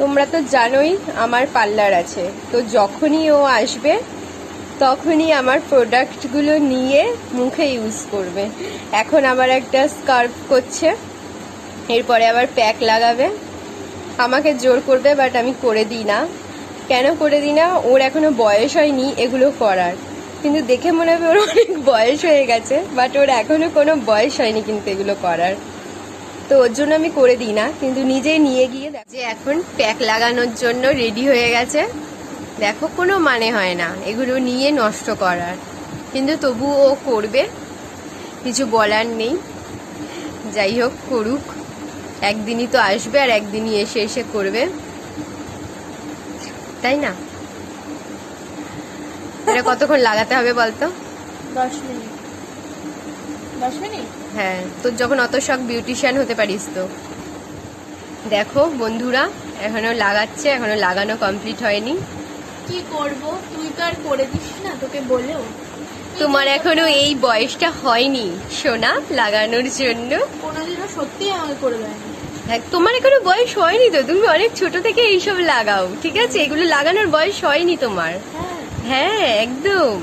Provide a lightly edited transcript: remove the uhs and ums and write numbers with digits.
তোমরা তো জানোই আমার পার্লার আছে, তো যখনই ও আসবে তখনই আমার প্রোডাক্টগুলো নিয়ে মুখে ইউজ করবে। এখন আবার একটা স্কার্ফ করছে, এরপরে আবার প্যাক লাগাবে, আমাকে জোর করবে, বাট আমি করে দিই না। কেন করে দিই না? ওর এখনো বয়স হয়নি এগুলো করার, কিন্তু দেখে মনে হবে ওর অনেক বয়স হয়ে গেছে, বাট ওর এখনো কোনো বয়স হয়নি কিন্তু এগুলো করার, তো ওর জন্য আমি করে দিই না। কিন্তু নিজেই নিয়ে গিয়ে যে এখন প্যাক লাগানোর জন্য রেডি হয়ে গেছে। দেখো, কোনো মানে হয় না এগুলো নিয়ে নষ্ট করার, কিন্তু তবু ও করবে, কিছু বলার নেই। যাই হোক, করুক, একদিনই তো আসবে আর একদিনই এসে এসে করবে, তাই না? এটা কতক্ষণ লাগাতে হবে বলতো? 10 মিনিট। 10 মিনিট? হ্যাঁ, তোর যখন অত শখ বিউটিশিয়ান হতে পারিস তো। দেখো বন্ধুরা, এখনো লাগাচ্ছে, এখনো লাগানো কমপ্লিট হয়নি। কি করব, তুই তো আর করে দিস না, তোকে বলেও। তোমার এখনো এই বয়সটা হয়নি সোনা লাগানোর জন্য। কোনোদিনও সত্যি আমাকে করে দেয়নি। তোমার এখনো বয়স হয়নি তো, তুমি অনেক ছোট থেকে এইসব লাগাও, ঠিক আছে? এগুলো লাগানোর বয়স হয়নি তোমার। হ্যাঁ। হ্যাঁ, একদম।